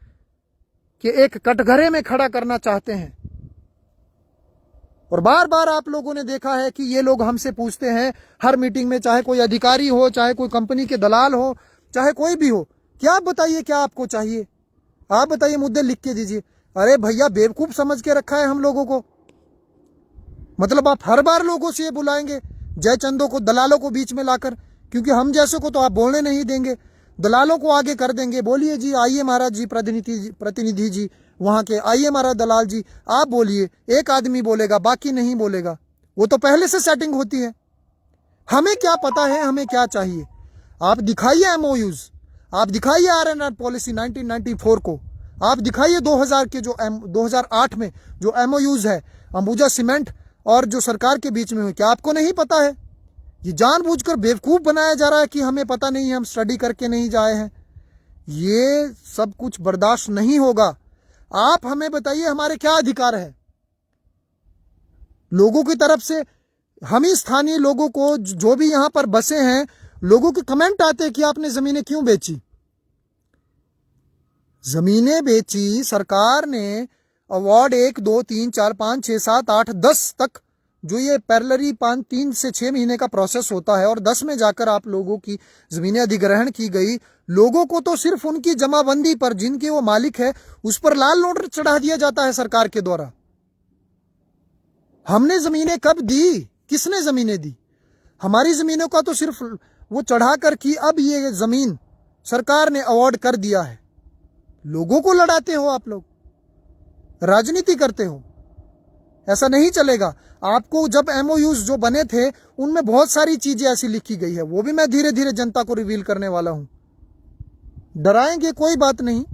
के एक कटघरे में खड़ा करना चाहते हैं। और बार बार आप लोगों ने देखा है कि ये लोग हमसे पूछते हैं हर मीटिंग में, चाहे कोई अधिकारी हो, चाहे कोई कंपनी के दलाल हो, चाहे कोई भी हो, क्या आप बताइए क्या आपको चाहिए, आप बताइए, मुद्दे लिख के दीजिए। अरे भैया, बेवकूफ समझ के रखा है हम लोगों को। मतलब आप हर बार लोगों से ये बुलाएंगे, जयचंदों को, दलालों को बीच में लाकर, क्योंकि हम जैसे को तो आप बोलने नहीं देंगे, दलालों को आगे कर देंगे। बोलिए जी, आइए महाराज जी, प्रतिनिधि जी वहां के, आइए महाराज दलाल जी, आप बोलिए। एक आदमी बोलेगा, बाकी नहीं बोलेगा। वो तो पहले से सेटिंग होती है। हमें क्या पता है हमें क्या चाहिए? आप दिखाइए एमओयूज, आप दिखाइए आरएनआर पॉलिसी 1994 को, आप दिखाइए 2008 में जो एमओयूज है अंबुजा सीमेंट और जो सरकार के बीच में हुई। क्या आपको नहीं पता है? ये जानबूझकर बेवकूफ बनाया जा रहा है कि हमें पता नहीं है, हम स्टडी करके नहीं जाए हैं। ये सब कुछ बर्दाश्त नहीं होगा। आप हमें बताइए हमारे क्या अधिकार है लोगों की तरफ से। हम ही स्थानीय लोगों को, जो भी यहां पर बसे हैं, लोगों के कमेंट आते हैं कि आपने जमीनें क्यों बेची। जमीनें बेची सरकार ने, अवार्ड 1 2 3 4 5 6 7 8 10 तक जो ये पैरेलली 3 से 6 महीने का प्रोसेस होता है, और 10 में जाकर आप लोगों की जमीनें अधिग्रहण की गई। लोगों को तो सिर्फ उनकी जमाबंदी पर, जिनके वो मालिक है, उस पर लाल नोट चढ़ा दिया जाता है सरकार के द्वारा। हमने जमीनें कब दी? किसने जमीनें दी? हमारी जमीनों का तो सिर्फ वो चढ़ाकर की, अब ये जमीन सरकार ने अवार्ड कर दिया है। लोगों को लड़ाते हो आप लोग, राजनीति करते हो, ऐसा नहीं चलेगा। आपको जब एमओयूज जो बने थे उनमें बहुत सारी चीजें ऐसी लिखी गई है, वो भी मैं धीरे धीरे जनता को रिवील करने वाला हूं। डराएंगे कोई बात नहीं,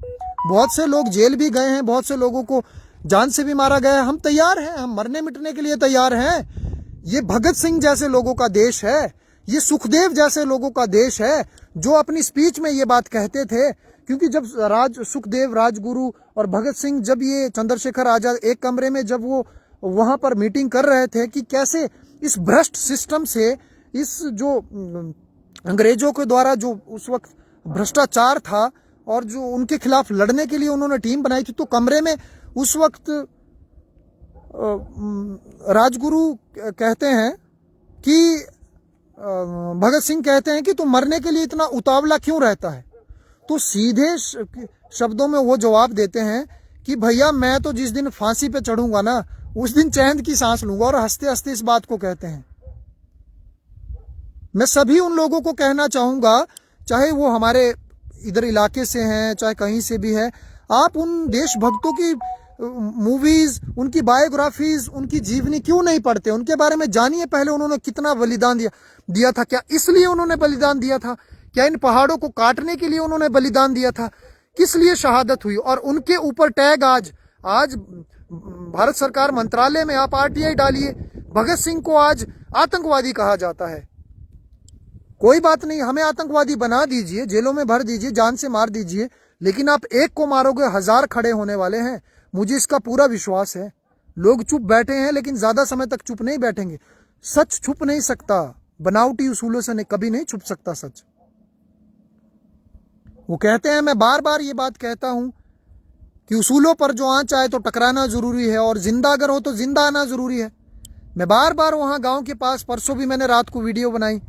बहुत से लोग जेल भी गए हैं, बहुत से लोगों को जान से भी मारा गया है। हम तैयार हैं, हम मरने मिटने के लिए तैयार हैं। ये भगत सिंह जैसे लोगों का देश है, ये सुखदेव जैसे लोगों का देश है, जो अपनी स्पीच में ये बात कहते थे। क्योंकि जब सुखदेव, राजगुरु और भगत सिंह, जब ये चंद्रशेखर आजाद एक कमरे में जब वो वहां पर मीटिंग कर रहे थे कि कैसे इस भ्रष्ट सिस्टम से, इस जो अंग्रेजों के द्वारा जो उस वक्त भ्रष्टाचार था और जो उनके खिलाफ लड़ने के लिए उन्होंने टीम बनाई थी, तो कमरे में उस वक्त राजगुरु कहते हैं कि भगत सिंह कहते हैं कि तू मरने के लिए इतना उतावला क्यों रहता है। तो सीधे शब्दों में वो जवाब देते हैं कि भैया मैं तो जिस दिन फांसी पे चढ़ूंगा ना उस दिन चैन की सांस लूंगा, और हंसते हंसते इस बात को कहते हैं। मैं सभी उन लोगों को कहना चाहूंगा, चाहे वो हमारे इधर इलाके से हैं चाहे कहीं से भी है, आप उन देशभक्तों की मूवीज, उनकी बायोग्राफीज, उनकी जीवनी क्यों नहीं पढ़ते? उनके बारे में जानिए पहले, उन्होंने कितना बलिदान दिया था। क्या इसलिए उन्होंने बलिदान दिया था? क्या इन पहाड़ों को काटने के लिए उन्होंने बलिदान दिया था? किस लिए शहादत हुई? और उनके ऊपर टैग आज भारत सरकार मंत्रालय में आप आरटीआई डालिए, भगत सिंह को आज आतंकवादी कहा जाता है। कोई बात नहीं, हमें आतंकवादी बना दीजिए, जेलों में भर दीजिए, जान से मार दीजिए, लेकिन आप एक को मारोगे 1000 खड़े होने वाले हैं, मुझे इसका पूरा विश्वास है। लोग चुप बैठे हैं लेकिन ज्यादा समय तक चुप नहीं बैठेंगे। सच छुप नहीं सकता, बनावटी उसूलों से कभी नहीं छुप सकता सच। वो कहते हैं, मैं बार बार ये बात कहता हूं कि उसूलों पर जो आंच आए तो टकराना जरूरी है, और जिंदा अगर हो तो जिंदा आना जरूरी है। मैं बार बार वहां गांव के पास, परसों भी मैंने रात को वीडियो बनाई,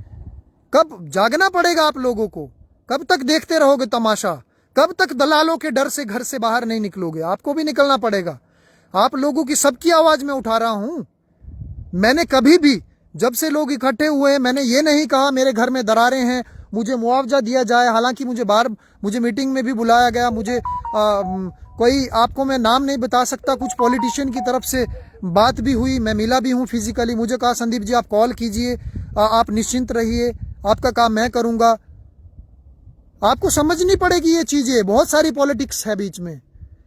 कब जागना पड़ेगा आप लोगों को? कब तक देखते रहोगे तमाशा? कब तक दलालों के डर से घर से बाहर नहीं निकलोगे? आपको भी निकलना पड़ेगा। आप लोगों की सबकी आवाज में उठा रहा हूं। मैंने कभी भी, जब से लोग इकट्ठे हुए, मैंने ये नहीं कहा मेरे घर में दरारें हैं मुझे मुआवजा दिया जाए। हालांकि मुझे मीटिंग में भी बुलाया गया, मुझे कोई, आपको मैं नाम नहीं बता सकता, कुछ पॉलिटिशियन की तरफ से बात भी हुई, मैं मिला भी हूं फिजिकली। मुझे कहा संदीप जी आप कॉल कीजिए, आप निश्चिंत रहिए, आपका काम मैं करूंगा। आपको समझनी पड़ेगी ये चीजें, बहुत सारी पॉलिटिक्स है बीच में,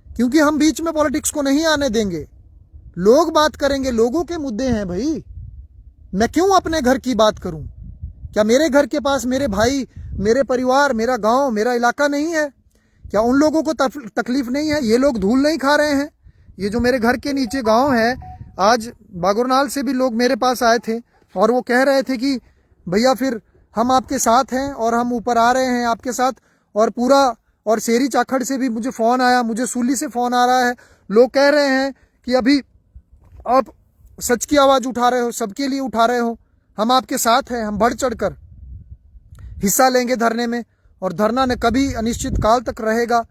क्योंकि हम बीच में पॉलिटिक्स को नहीं आने देंगे। लोग बात करेंगे, लोगों के मुद्दे हैं भाई। मैं क्यों अपने घर की बात करूं? क्या मेरे घर के पास मेरे भाई, मेरे परिवार, मेरा गांव, मेरा इलाका नहीं है? क्या उन लोगों को तकलीफ नहीं है? ये लोग धूल नहीं खा रहे हैं? ये जो मेरे घर के नीचे गांव है, आज बागुरनाल से भी लोग मेरे पास आए थे और वो कह रहे थे कि भैया फिर हम आपके साथ हैं और हम ऊपर आ रहे हैं आपके साथ। और पूरा, और शेरी चाखड़ से भी मुझे फोन आया, मुझे सूली से फोन आ रहा है। लोग कह रहे हैं कि अभी आप सच की आवाज उठा रहे हो, सबके लिए उठा रहे हो, हम आपके साथ हैं, हम बढ़ चढ़कर हिस्सा लेंगे धरने में, और धरना न कभी अनिश्चित काल तक रहेगा।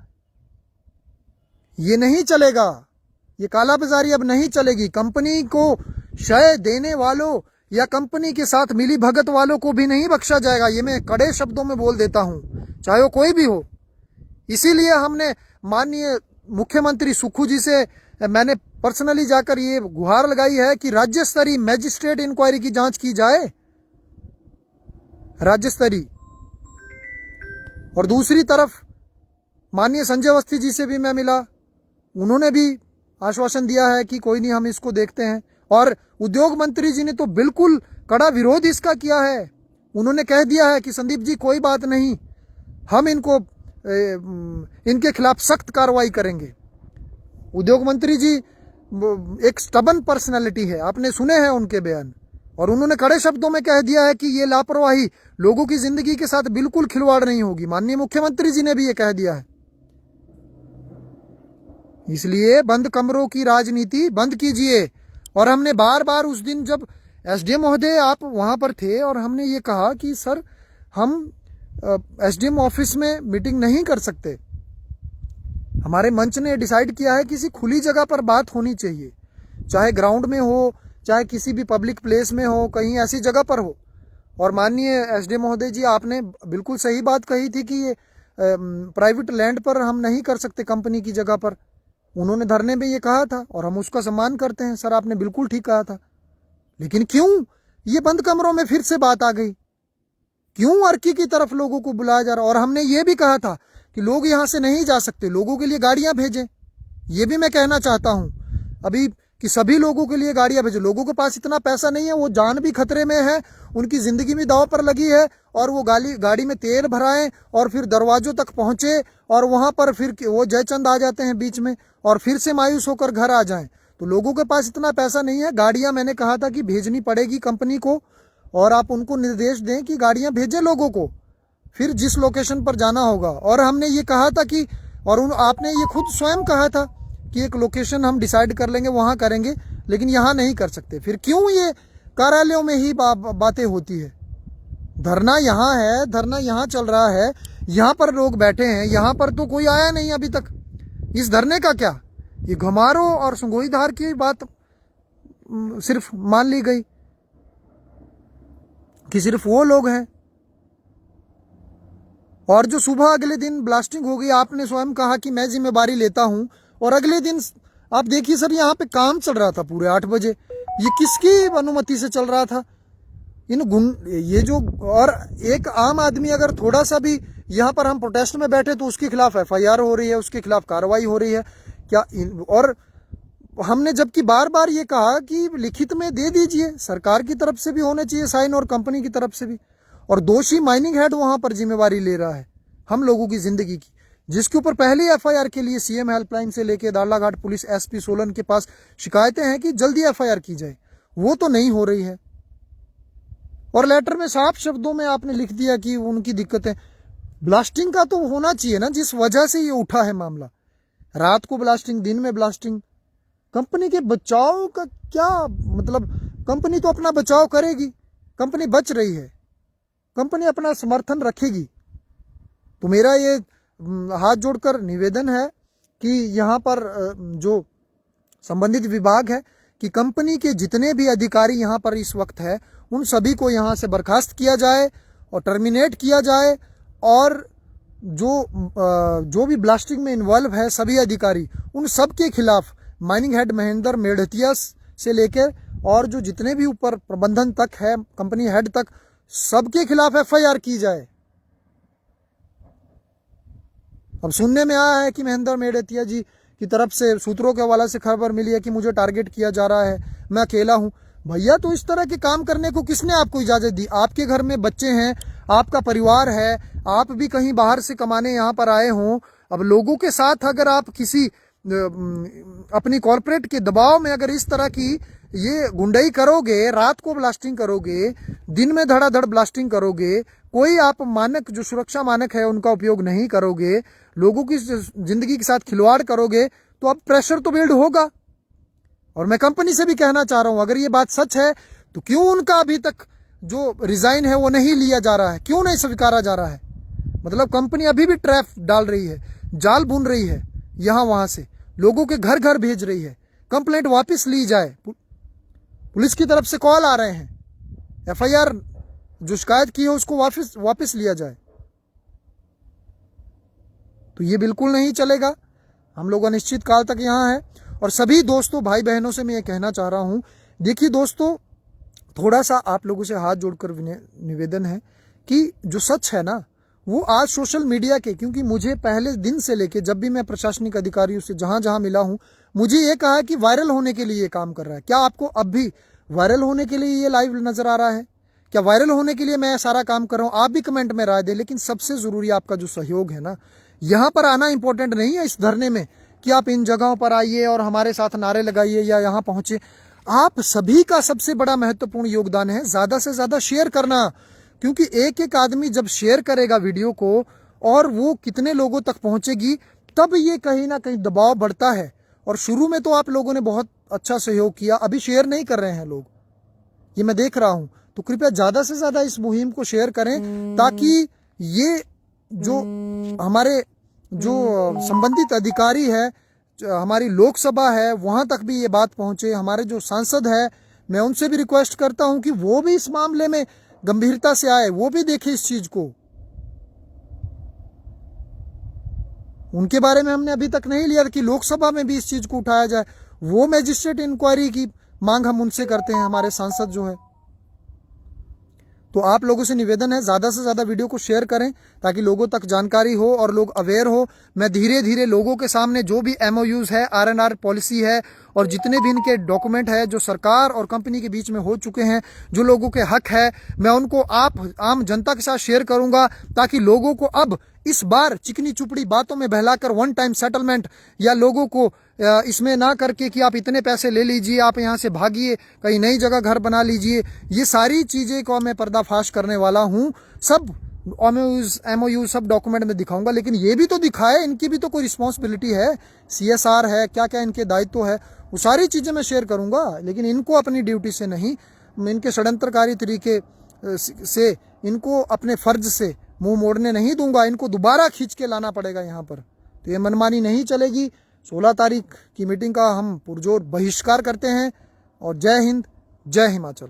ये नहीं चलेगा, ये कालाबाजारी अब नहीं चलेगी। कंपनी को शय देने वालों या कंपनी के साथ मिली भगत वालों को भी नहीं बख्शा जाएगा। ये मैं कड़े शब्दों में बोल देता हूं, चाहे वो कोई भी हो। इसीलिए हमने माननीय मुख्यमंत्री सुक्खू जी से मैंने पर्सनली जाकर ये गुहार लगाई है कि राज्य स्तरीय मैजिस्ट्रेट इंक्वायरी की जांच की जाए, राज्य स्तरीय। और दूसरी तरफ माननीय संजय अवस्थी जी से भी मैं मिला, उन्होंने भी आश्वासन दिया है कि कोई नहीं, हम इसको देखते हैं। और उद्योग मंत्री जी ने तो बिल्कुल कड़ा विरोध इसका किया है। उन्होंने कह दिया है कि संदीप जी कोई बात नहीं, हम इनके खिलाफ सख्त कार्रवाई करेंगे। उद्योग मंत्री जी एक स्टबन पर्सनालिटी है, आपने सुने हैं उनके बयान, और उन्होंने कड़े शब्दों में कह दिया है कि ये लापरवाही लोगों की जिंदगी के साथ बिल्कुल खिलवाड़ नहीं होगी। माननीय मुख्यमंत्री जी ने भी ये कह दिया है। इसलिए बंद कमरों की राजनीति बंद कीजिए। और हमने बार बार उस दिन जब एसडीएम महोदय आप वहां पर थे और हमने ये कहा कि सर हम एसडीएम ऑफिस में मीटिंग नहीं कर सकते, हमारे मंच ने डिसाइड किया है किसी खुली जगह पर बात होनी चाहिए, चाहे ग्राउंड में हो, चाहे किसी भी पब्लिक प्लेस में हो, कहीं ऐसी जगह पर हो। और माननीय एसडीएम महोदय जी आपने बिल्कुल सही बात कही थी कि ये प्राइवेट लैंड पर हम नहीं कर सकते, कंपनी की जगह पर। उन्होंने धरने में ये कहा था और हम उसका सम्मान करते हैं। सर आपने बिल्कुल ठीक कहा था, लेकिन क्यों ये बंद कमरों में फिर से बात आ गई? क्यों अर्की की तरफ लोगों को बुलाया जा रहा? और हमने ये भी कहा था कि लोग यहां से नहीं जा सकते, लोगों के लिए गाड़ियां भेजें। ये भी मैं कहना चाहता हूं अभी कि सभी लोगों के लिए गाड़ियां भेजें। लोगों के पास इतना पैसा नहीं है, वो जान भी खतरे में है, उनकी जिंदगी भी दांव पर लगी है, और वो गाड़ी में तेल भराएं और फिर दरवाजों तक पहुंचे और वहां पर फिर वो जयचंद आ जाते हैं बीच में और फिर से मायूस होकर घर आ जाएं। तो लोगों के पास इतना पैसा नहीं है। गाड़ियां मैंने कहा था कि भेजनी पड़ेगी कंपनी को, और आप उनको निर्देश दें कि गाड़ियां भेजें लोगों को, फिर जिस लोकेशन पर जाना होगा। और हमने ये कहा था कि, और आपने ये खुद स्वयं कहा था कि एक लोकेशन हम डिसाइड कर लेंगे, वहां करेंगे, लेकिन यहां नहीं कर सकते। फिर क्यों ये कार्यालयों में ही बातें होती है? धरना यहां है, धरना यहां चल रहा है, यहां पर लोग बैठे हैं, यहां पर तो कोई आया नहीं अभी तक। इस धरने का क्या? ये घमारो और संगोईधार की बात सिर्फ मान ली गई कि सिर्फ वो लोग हैं। और जो सुबह अगले दिन ब्लास्टिंग हो गई, आपने स्वयं कहा कि मैं जिम्मेवारी लेता हूं, और अगले दिन आप देखिए सर, यहाँ पे काम चल रहा था पूरे 8 बजे। ये किसकी अनुमति से चल रहा था? ये जो, और एक आम आदमी अगर थोड़ा सा भी यहाँ पर हम प्रोटेस्ट में बैठे तो उसके खिलाफ FIR हो रही है, उसके खिलाफ कार्रवाई हो रही है क्या? और हमने जबकि बार बार ये कहा कि लिखित में दे दीजिए, सरकार की तरफ से भी होने चाहिए साइन और कंपनी की तरफ से भी। और दोषी माइनिंग हेड वहां पर जिम्मेवारी ले रहा है हम लोगों की जिंदगी की, जिसके ऊपर पहली FIR के लिए CM हेल्पलाइन से लेके दाड़लाघाट पुलिस SP सोलन के पास शिकायतें हैं कि जल्दी FIR की जाए, वो तो नहीं हो रही है। और लेटर में साफ शब्दों में आपने लिख दिया कि उनकी दिक्कतें, ब्लास्टिंग का तो होना चाहिए ना, जिस वजह से ये उठा है मामला। रात को ब्लास्टिंग, दिन में ब्लास्टिंग, कंपनी के बचाव का क्या मतलब? कंपनी तो अपना बचाव करेगी, कंपनी बच रही है, कंपनी अपना समर्थन रखेगी। तो मेरा ये हाथ जोड़कर निवेदन है कि यहाँ पर जो संबंधित विभाग है कि कंपनी के जितने भी अधिकारी यहाँ पर इस वक्त है, उन सभी को यहाँ से बर्खास्त किया जाए और टर्मिनेट किया जाए। और जो भी ब्लास्टिंग में इन्वॉल्व है सभी अधिकारी, उन सब के खिलाफ माइनिंग हेड महेंद्र मेड़तिया से लेकर और जो जितने भी ऊपर प्रबंधन तक है, कंपनी हेड तक, सबके खिलाफ FIR की जाए। अब सुनने में आया है कि महेंद्र मेड़तिया जी की तरफ से सूत्रों के हवाले से खबर मिली है कि मुझे टारगेट किया जा रहा है, मैं अकेला हूं। भैया, तो इस तरह के काम करने को किसने आपको इजाजत दी? आपके घर में बच्चे हैं, आपका परिवार है, आप भी कहीं बाहर से कमाने यहाँ पर आए हों। अब लोगों के साथ अगर आप किसी अपनी कॉर्पोरेट के दबाव में अगर इस तरह की ये गुंडई करोगे, रात को ब्लास्टिंग करोगे, दिन में धड़ाधड़ ब्लास्टिंग करोगे, कोई आप मानक जो सुरक्षा मानक है उनका उपयोग नहीं करोगे, लोगों की जिंदगी के साथ खिलवाड़ करोगे, तो अब प्रेशर तो बिल्ड होगा। और मैं कंपनी से भी कहना चाह रहा हूं, अगर ये बात सच है तो क्यों उनका अभी तक जो रिजाइन है वो नहीं लिया जा रहा है, क्यों नहीं स्वीकारा जा रहा है? मतलब कंपनी अभी भी ट्रैप डाल रही है, जाल बुन रही है, यहां वहां से लोगों के घर घर भेज रही है। कंप्लेंट वापस ली जाए, पुलिस की तरफ से कॉल आ रहे हैं, FIR जो शिकायत की है उसको वापस लिया जाए। तो ये बिल्कुल नहीं चलेगा। हम लोग अनिश्चित काल तक यहाँ हैं। और सभी दोस्तों, भाई बहनों से मैं ये कहना चाह रहा हूं, देखिए दोस्तों, थोड़ा सा आप लोगों से हाथ जोड़कर निवेदन है कि जो सच है ना, वो आज सोशल मीडिया के, क्योंकि मुझे पहले दिन से लेके जब भी मैं प्रशासनिक अधिकारियों से जहां जहां मिला हूं, मुझे ये कहा कि वायरल होने के लिए ये काम कर रहा है। क्या आपको अब भी वायरल होने के लिए ये लाइव नजर आ रहा है? क्या वायरल होने के लिए मैं सारा काम कर रहा हूं? आप भी कमेंट में राय दें। लेकिन सबसे जरूरी आपका जो सहयोग है ना, यहाँ पर आना इंपॉर्टेंट नहीं है इस धरने में कि आप इन जगहों पर आइए और हमारे साथ नारे लगाइए या यहाँ पहुंचे। आप सभी का सबसे बड़ा महत्वपूर्ण योगदान है ज्यादा से ज्यादा शेयर करना, क्योंकि एक एक आदमी जब शेयर करेगा वीडियो को और वो कितने लोगों तक पहुंचेगी, तब ये कहीं ना कहीं दबाव बढ़ता है। और शुरू में तो आप लोगों ने बहुत अच्छा सहयोग किया, अभी शेयर नहीं कर रहे हैं लोग, ये मैं देख रहा हूं। तो कृपया ज्यादा से ज्यादा इस मुहिम को शेयर करें, ताकि ये जो हमारे जो संबंधित अधिकारी है, हमारी लोकसभा है, वहां तक भी ये बात पहुंचे। हमारे जो सांसद है, मैं उनसे भी रिक्वेस्ट करता हूं कि वो भी इस मामले में गंभीरता से आए, वो भी देखे इस चीज को। उनके बारे में हमने अभी तक नहीं लिया कि लोकसभा में भी इस चीज को उठाया जाए। वो मैजिस्ट्रेट इंक्वायरी की मांग हम उनसे करते हैं, हमारे सांसद जो है। तो आप लोगों से निवेदन है, ज्यादा से ज्यादा वीडियो को शेयर करें ताकि लोगों तक जानकारी हो और लोग अवेयर हो। मैं धीरे धीरे लोगों के सामने जो भी MOUs है, RNR पॉलिसी है और जितने भी इनके डॉक्यूमेंट है जो सरकार और कंपनी के बीच में हो चुके हैं, जो लोगों के हक है, मैं उनको आप आम जनता के साथ शेयर करूंगा, ताकि लोगों को अब इस बार चिकनी चुपड़ी बातों में बहलाकर वन टाइम सेटलमेंट या लोगों को इसमें ना करके कि आप इतने पैसे ले लीजिए, आप यहाँ से भागिए, कहीं नई जगह घर बना लीजिए, ये सारी चीजें को मैं पर्दाफाश करने वाला हूँ। सब MOU सब डॉक्यूमेंट में दिखाऊंगा, लेकिन ये भी तो दिखाए, इनकी भी तो कोई रिस्पॉन्सिबिलिटी है, CSR है, क्या क्या इनके दायित्व है, वो सारी चीजें मैं शेयर करूंगा। लेकिन इनको अपनी ड्यूटी से नहीं, इनके षड्यंत्रकारी तरीके से, इनको अपने फर्ज से मुंह मोड़ने नहीं दूंगा। इनको दोबारा खींच के लाना पड़ेगा यहाँ पर, तो ये मनमानी नहीं चलेगी। 16 तारीख की मीटिंग का हम पुरजोर बहिष्कार करते हैं। और जय हिंद, जय हिमाचल।